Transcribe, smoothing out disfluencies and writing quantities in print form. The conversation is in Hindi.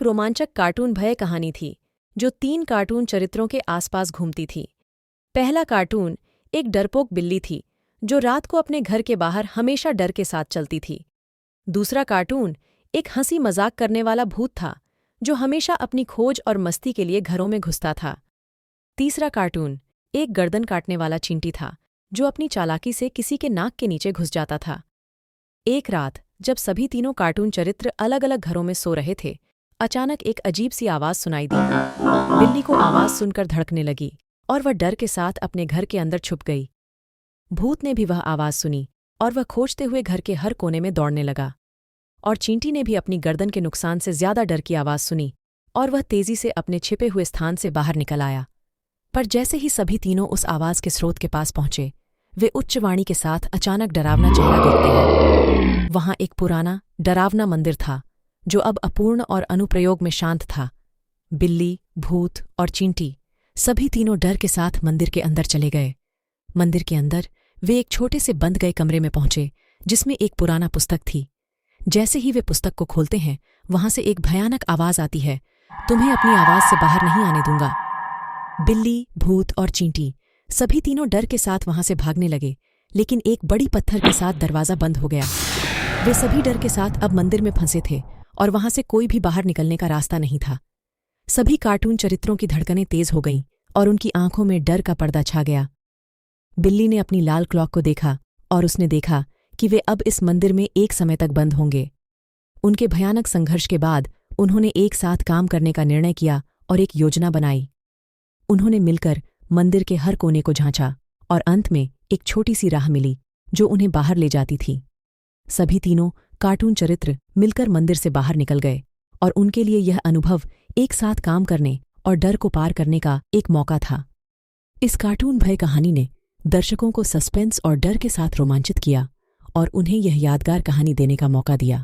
एक रोमांचक कार्टून भय कहानी थी जो 3 कार्टून चरित्रों के आसपास घूमती थी। पहला कार्टून एक डरपोक बिल्ली थी जो रात को अपने घर के बाहर हमेशा डर के साथ चलती थी। दूसरा कार्टून एक हंसी मजाक करने वाला भूत था जो हमेशा अपनी खोज और मस्ती के लिए घरों में घुसता था। तीसरा कार्टून एक गर्दन काटने वाला चींटी था जो अपनी चालाकी से किसी के नाक के नीचे घुस जाता था। एक रात जब सभी तीनों कार्टून चरित्र अलग अलग घरों में सो रहे थे, अचानक एक अजीब सी आवाज सुनाई दी। बिल्ली को आवाज सुनकर धड़कने लगी और वह डर के साथ अपने घर के अंदर छुप गई। भूत ने भी वह आवाज सुनी और वह खोजते हुए घर के हर कोने में दौड़ने लगा। और चींटी ने भी अपनी गर्दन के नुकसान से ज्यादा डर की आवाज सुनी और वह तेजी से अपने छिपे हुए स्थान से बाहर निकल आया। पर जैसे ही सभी तीनों उस आवाज के स्रोत के पास पहुंचे, वे उच्च वाणी के साथ अचानक डरावना चेहरा देखते हैं। वहां एक पुराना डरावना मंदिर था जो अब अपूर्ण और अनुप्रयोग में शांत था। बिल्ली, भूत और चींटी सभी तीनों डर के साथ मंदिर के अंदर चले गए। मंदिर के अंदर वे एक छोटे से बंद गए कमरे में पहुंचे जिसमें एक पुराना पुस्तक थी। जैसे ही वे पुस्तक को खोलते हैं, वहां से एक भयानक आवाज आती है, तुम्हें अपनी आवाज से बाहर नहीं आने दूंगा। बिल्ली, भूत और चींटी सभी तीनों डर के साथ वहां से भागने लगे, लेकिन एक बड़ी पत्थर के साथ दरवाजा बंद हो गया। वे सभी डर के साथ अब मंदिर में फंसे थे और वहां से कोई भी बाहर निकलने का रास्ता नहीं था। सभी कार्टून चरित्रों की धड़कनें तेज हो गईं और उनकी आंखों में डर का पर्दा छा गया। बिल्ली ने अपनी लाल क्लॉक को देखा और उसने देखा कि वे अब इस मंदिर में एक समय तक बंद होंगे। उनके भयानक संघर्ष के बाद उन्होंने एक साथ काम करने का निर्णय किया और एक योजना बनाई। उन्होंने मिलकर मंदिर के हर कोने को झांचा और अंत में एक छोटी सी राह मिली जो उन्हें बाहर ले जाती थी। सभी तीनों कार्टून चरित्र मिलकर मंदिर से बाहर निकल गए और उनके लिए यह अनुभव एक साथ काम करने और डर को पार करने का एक मौका था। इस कार्टून भय कहानी ने दर्शकों को सस्पेंस और डर के साथ रोमांचित किया और उन्हें यह यादगार कहानी देने का मौका दिया।